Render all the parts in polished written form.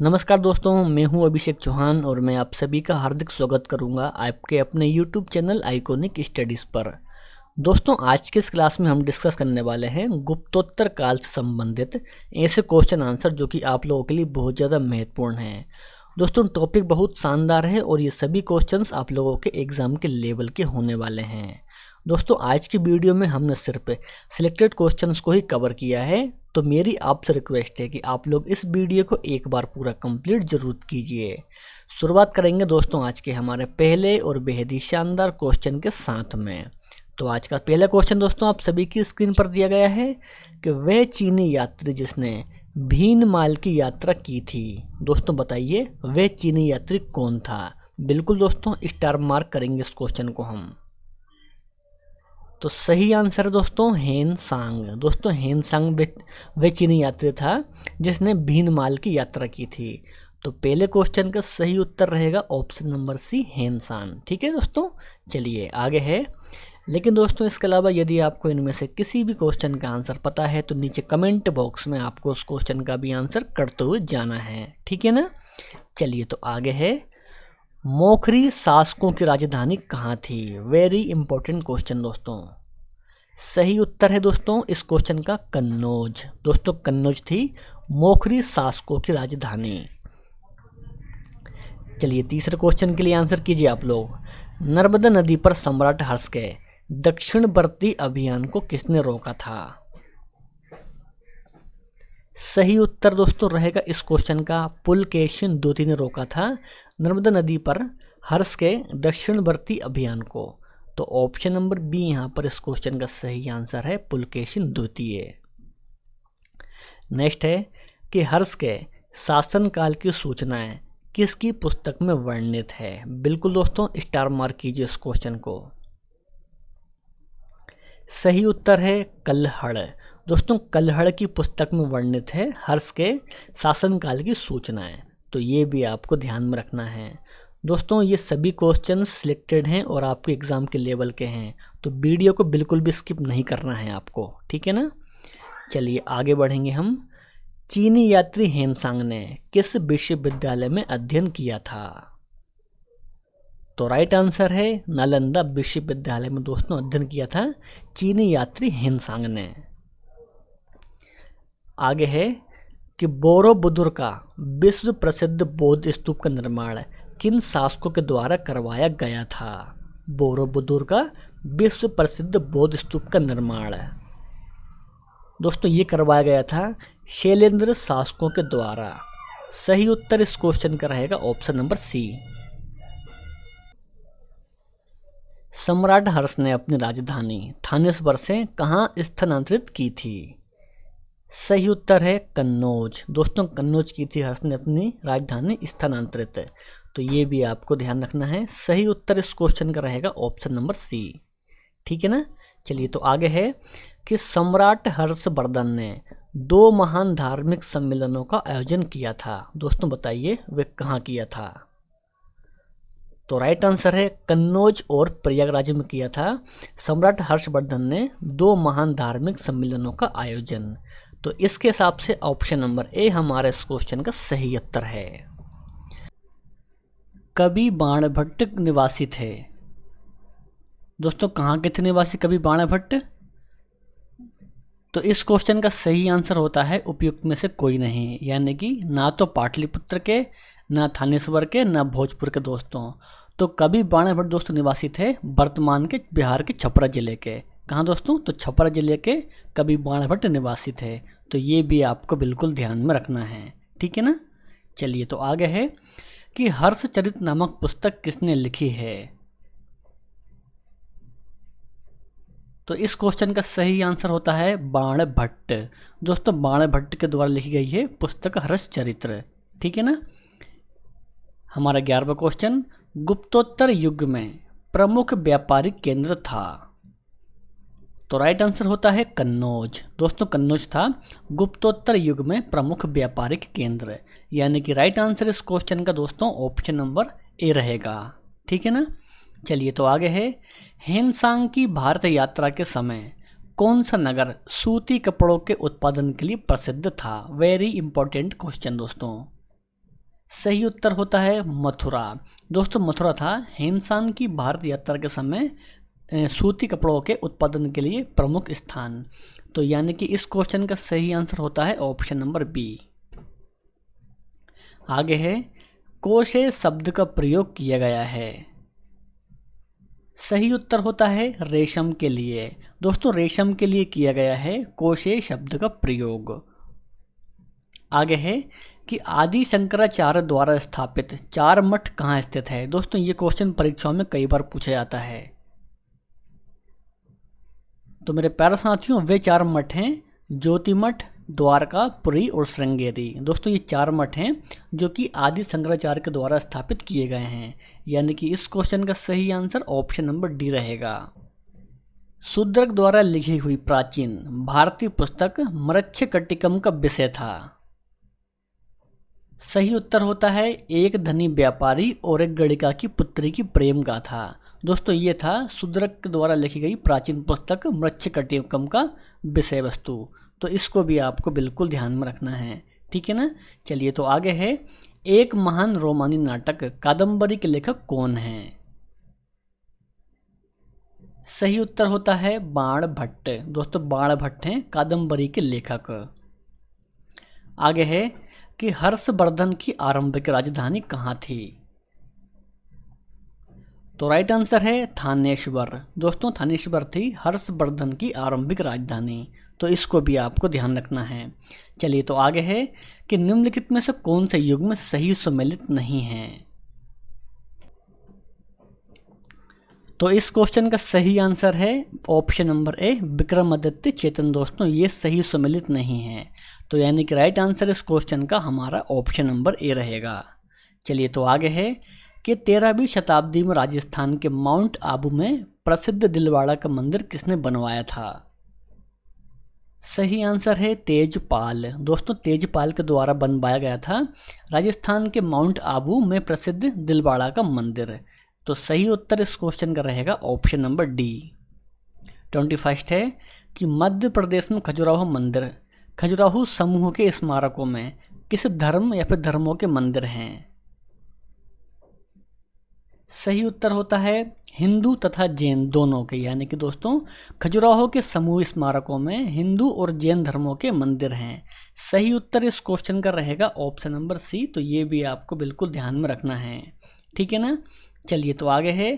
नमस्कार दोस्तों, मैं हूं अभिषेक चौहान और मैं आप सभी का हार्दिक स्वागत करूंगा आपके अपने YouTube चैनल आइकॉनिक स्टडीज़ पर। दोस्तों, आज के इस क्लास में हम डिस्कस करने वाले हैं गुप्तोत्तर काल से संबंधित ऐसे क्वेश्चन आंसर जो कि आप लोगों के लिए बहुत ज़्यादा महत्वपूर्ण हैं। दोस्तों, टॉपिक बहुत शानदार है और ये सभी क्वेश्चंस आप लोगों के एग्ज़ाम के लेवल के होने वाले हैं। दोस्तों, आज की वीडियो में हमने सिर्फ सिलेक्टेड क्वेश्चंस को ही कवर किया है, तो मेरी आपसे रिक्वेस्ट है कि आप लोग इस वीडियो को एक बार पूरा कंप्लीट जरूर कीजिए। शुरुआत करेंगे दोस्तों आज के हमारे पहले और बेहद ही शानदार क्वेश्चन के साथ में। तो आज का पहला क्वेश्चन दोस्तों आप सभी की स्क्रीन पर दिया गया है कि वह चीनी यात्री जिसने भीनमाल की यात्रा की थी, दोस्तों बताइए वह चीनी यात्री कौन था। बिल्कुल दोस्तों, स्टार मार्क करेंगे इस क्वेश्चन को हम। तो सही आंसर है दोस्तों हेन सांग। दोस्तों हेन सांग वह चीनी यात्री था जिसने भीनमाल की यात्रा की थी। तो पहले क्वेश्चन का सही उत्तर रहेगा ऑप्शन नंबर सी, हेन सांग। ठीक है दोस्तों, चलिए आगे है। लेकिन दोस्तों इसके अलावा यदि आपको इनमें से किसी भी क्वेश्चन का आंसर पता है तो नीचे कमेंट बॉक्स में आपको उस क्वेश्चन का भी आंसर करते हुए जाना है। ठीक है ना, चलिए तो आगे है। मोखरी शासकों की राजधानी कहाँ थी? वेरी इंपॉर्टेंट क्वेश्चन दोस्तों। सही उत्तर है दोस्तों इस क्वेश्चन का कन्नौज। दोस्तों कन्नौज थी मोखरी शासकों की राजधानी। चलिए तीसरे क्वेश्चन के लिए आंसर कीजिए आप लोग। नर्मदा नदी पर सम्राट हर्ष के दक्षिणवर्ती अभियान को किसने रोका था? सही उत्तर दोस्तों रहेगा इस क्वेश्चन का पुलकेशिन द्वितीय ने रोका था नर्मदा नदी पर हर्ष के दक्षिणवर्ती अभियान को। तो ऑप्शन नंबर बी यहाँ पर इस क्वेश्चन का सही आंसर है, पुलकेशिन द्वितीय। नेक्स्ट है कि हर्ष के शासनकाल की सूचनाएं किसकी पुस्तक में वर्णित है? बिल्कुल दोस्तों स्टार मार्क कीजिए इस क्वेश्चन को। सही उत्तर है कल्हड़। दोस्तों कल्हड़ की पुस्तक में वर्णित है हर्ष के शासनकाल की सूचनाएं। तो ये भी आपको ध्यान में रखना है। दोस्तों ये सभी क्वेश्चंस सिलेक्टेड हैं और आपके एग्ज़ाम के लेवल के हैं, तो वीडियो को बिल्कुल भी स्किप नहीं करना है आपको। ठीक है ना, चलिए आगे बढ़ेंगे हम। चीनी यात्री हेनसांग ने किस विश्वविद्यालय में अध्ययन किया था? तो राइट आंसर है नालंदा विश्वविद्यालय में दोस्तों अध्ययन किया था चीनी यात्री हेनसांग ने। आगे है कि बोरोबुदुर का विश्व प्रसिद्ध बौद्ध स्तूप का निर्माण किन शासकों के द्वारा करवाया गया था? बोरोबुदुर का विश्व प्रसिद्ध बौद्ध स्तूप का निर्माण दोस्तों ये करवाया गया था शैलेंद्र शासकों के द्वारा। सही उत्तर इस क्वेश्चन का रहेगा ऑप्शन नंबर सी। सम्राट हर्ष ने अपनी राजधानी थानेश्वर से कहाँ स्थानांतरित की थी? सही उत्तर है कन्नौज। दोस्तों कन्नौज की थी हर्ष ने अपनी राजधानी स्थानांतरित। तो ये भी आपको ध्यान रखना है। सही उत्तर इस क्वेश्चन का रहेगा ऑप्शन नंबर सी। ठीक है ना, चलिए तो आगे है कि सम्राट हर्षवर्धन ने 2 महान धार्मिक सम्मेलनों का आयोजन किया था। दोस्तों बताइए वे कहाँ किया था? तो राइट आंसर है कन्नौज और प्रयागराज में किया था सम्राट हर्षवर्धन ने 2 महान धार्मिक सम्मेलनों का आयोजन। तो इसके हिसाब से ऑप्शन नंबर ए हमारे इस क्वेश्चन का सही उत्तर है। कवि बाणभट्ट निवासी थे। दोस्तों कहाँ के थे निवासी कवि बाणभट्ट? तो इस क्वेश्चन का सही आंसर होता है उपयुक्त में से कोई नहीं, यानी कि ना तो पाटलिपुत्र के, ना थानेश्वर के, ना भोजपुर के दोस्तों। तो कवि बाणभट्ट दोस्तों निवासी थे वर्तमान के बिहार के छपरा जिले के। कहाँ दोस्तों? तो छपरा जिले के कवि बाणभट्ट निवासी थे। तो ये भी आपको बिल्कुल ध्यान में रखना है। ठीक है ना, चलिए तो आगे है कि हर्षचरित नामक पुस्तक किसने लिखी है? तो इस क्वेश्चन का सही आंसर होता है बाणभट्ट। दोस्तों बाणभट्ट के द्वारा लिखी गई है पुस्तक हर्षचरित्र। ठीक है ना, हमारा 11वां क्वेश्चन, गुप्तोत्तर युग में प्रमुख व्यापारिक केंद्र था। तो राइट आंसर होता है कन्नौज। दोस्तों कन्नौज था गुप्तोत्तर युग में प्रमुख व्यापारिक केंद्र, यानी कि राइट आंसर इस क्वेश्चन का दोस्तों ऑप्शन नंबर ए रहेगा। ठीक है ना, चलिए तो आगे है। हेनसांग की भारत यात्रा के समय कौन सा नगर सूती कपड़ों के उत्पादन के लिए प्रसिद्ध था? वेरी इंपॉर्टेंट क्वेश्चन दोस्तों। सही उत्तर होता है मथुरा। दोस्तों मथुरा था हिंदुस्तान की भारत यात्रा के समय सूती कपड़ों के उत्पादन के लिए प्रमुख स्थान। तो यानी कि इस क्वेश्चन का सही आंसर होता है ऑप्शन नंबर बी। आगे है कोशे शब्द का प्रयोग किया गया है। सही उत्तर होता है रेशम के लिए। दोस्तों रेशम के लिए किया गया है कोशे शब्द का प्रयोग। आगे है कि आदि शंकराचार्य द्वारा स्थापित चार मठ कहाँ स्थित है। दोस्तों ये क्वेश्चन परीक्षाओं में कई बार पूछा जाता है। तो मेरे प्यारे साथियों वे चार मठ हैं ज्योति मठ, द्वारका, पुरी और श्रृंगेरी। दोस्तों ये चार मठ हैं जो कि आदि शंकराचार्य के द्वारा स्थापित किए गए हैं। यानी कि इस क्वेश्चन का सही आंसर ऑप्शन नंबर डी रहेगा। शूद्रक द्वारा लिखी हुई प्राचीन भारतीय पुस्तक मृच्छकटिकम का विषय था। सही उत्तर होता है एक धनी व्यापारी और एक गणिका की पुत्री की प्रेम गाथा। दोस्तों ये था शूद्रक द्वारा लिखी गई प्राचीन पुस्तक मृच्छकटिकम का विषय वस्तु। तो इसको भी आपको बिल्कुल ध्यान में रखना है, ठीक है ना। चलिए तो आगे है एक महान रोमानी नाटक कादम्बरी के लेखक कौन हैं। सही उत्तर होता है बाण भट्ट। दोस्तों बाण भट्ट हैं कादम्बरी के लेखक। आगे है कि हर्षवर्धन की आरंभिक राजधानी कहाँ थी। तो राइट आंसर है थानेश्वर। दोस्तों थानेश्वर थी हर्षवर्धन की आरंभिक राजधानी। तो इसको भी आपको ध्यान रखना है। चलिए तो आगे है कि निम्नलिखित में से कौन से युग में सही सुमेलित नहीं है। तो इस क्वेश्चन का सही आंसर है ऑप्शन नंबर ए विक्रमादित्य चेतन। दोस्तों ये सही सुमेलित नहीं है। तो यानी कि राइट आंसर इस क्वेश्चन का हमारा ऑप्शन नंबर ए रहेगा। चलिए तो आगे है कि 13वीं शताब्दी में राजस्थान के माउंट आबू में प्रसिद्ध दिलवाड़ा का मंदिर किसने बनवाया था। सही आंसर है तेजपाल। दोस्तों तेजपाल के द्वारा बनवाया गया था राजस्थान के माउंट आबू में प्रसिद्ध दिलवाड़ा का मंदिर। तो सही उत्तर इस क्वेश्चन का रहेगा ऑप्शन नंबर डी। 21 है कि मध्य प्रदेश में खजुराहो मंदिर खजुराहो समूह के स्मारकों में किस धर्म या फिर धर्मों के मंदिर हैं। सही उत्तर होता है हिंदू तथा जैन दोनों के। यानी कि दोस्तों खजुराहो के समूह स्मारकों में हिंदू और जैन धर्मों के मंदिर हैं। सही उत्तर इस क्वेश्चन का रहेगा ऑप्शन नंबर सी। तो ये भी आपको बिल्कुल ध्यान में रखना है, ठीक है ना। चलिए तो आगे है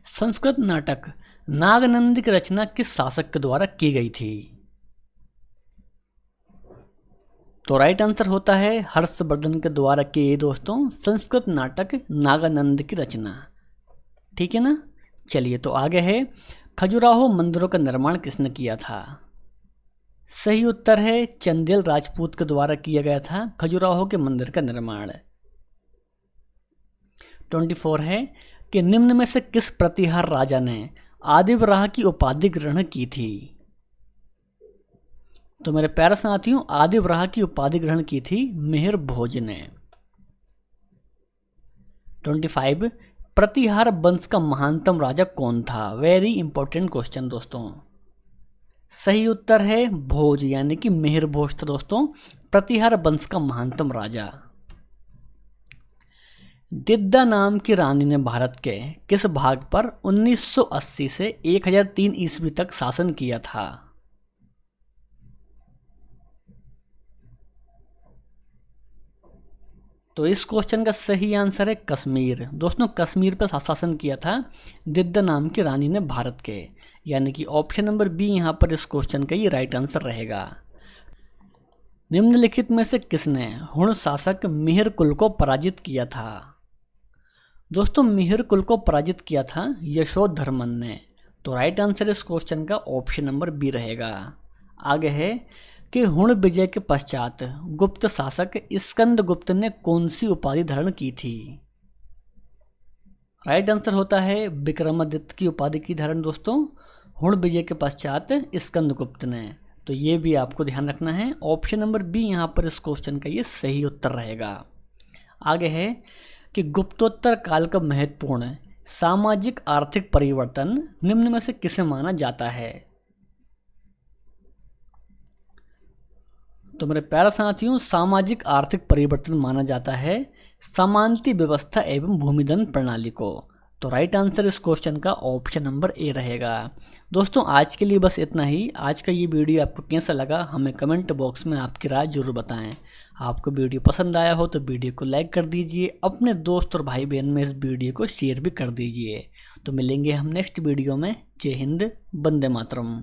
संस्कृत नाटक नागनंदी की रचना किस शासक के द्वारा की गई थी। तो राइट आंसर होता है हर्षवर्धन के द्वारा की गई दोस्तों संस्कृत नाटक नागानंद की रचना, ठीक है ना। चलिए तो आगे है खजुराहो मंदिरों का निर्माण किसने किया था। सही उत्तर है चंदेल राजपूत के द्वारा किया गया था खजुराहो के मंदिर का निर्माण। 24 है कि निम्न में से किस प्रतिहार राजा ने आदिवराह की उपाधि ग्रहण की थी। तो मेरे प्यारे साथियों आदिवराह की उपाधि ग्रहण की थी मिहिर भोज ने। 25 प्रतिहार वंश का महानतम राजा कौन था। वेरी इंपॉर्टेंट क्वेश्चन दोस्तों। सही उत्तर है भोज यानी कि मिहिर भोज था दोस्तों प्रतिहार वंश का महानतम राजा। दिद्दा नाम की रानी ने भारत के किस भाग पर 1980 से 1003 ईस्वी तक शासन किया था। तो इस क्वेश्चन का सही आंसर है कश्मीर। दोस्तों कश्मीर पर शासन किया था दिद्दा नाम की रानी ने भारत के। यानी कि ऑप्शन नंबर बी यहाँ पर इस क्वेश्चन का ये राइट आंसर रहेगा। निम्नलिखित में से किसने हुण शासक मिहिर कुल को पराजित किया था। दोस्तों मिहिर कुल को पराजित किया था यशोधर्मन ने। तो राइट आंसर इस क्वेश्चन का ऑप्शन नंबर बी रहेगा। आगे है कि हुण विजय के पश्चात गुप्त शासक स्कंदगुप्त ने कौन सी उपाधि धारण की थी। राइट आंसर होता है विक्रमादित्य की उपाधि की धारण दोस्तों हुण विजय के पश्चात स्कंदगुप्त ने। तो ये भी आपको ध्यान रखना है। ऑप्शन नंबर बी यहाँ पर इस क्वेश्चन का ये सही उत्तर रहेगा। आगे है कि गुप्तोत्तर काल का महत्वपूर्ण सामाजिक आर्थिक परिवर्तन निम्न में से किसे माना जाता है। तो मेरे प्यारे साथियों, सामाजिक आर्थिक परिवर्तन माना जाता है समानती व्यवस्था एवं भूमिधन प्रणाली को। तो राइट आंसर इस क्वेश्चन का ऑप्शन नंबर ए रहेगा। दोस्तों आज के लिए बस इतना ही। आज का ये वीडियो आपको कैसा लगा हमें कमेंट बॉक्स में आपकी राय जरूर बताएं। आपको वीडियो पसंद आया हो तो वीडियो को लाइक कर दीजिए, अपने दोस्त और भाई बहन में इस वीडियो को शेयर भी कर दीजिए। तो मिलेंगे हम नेक्स्ट वीडियो में। जय हिंद, वंदे मातरम।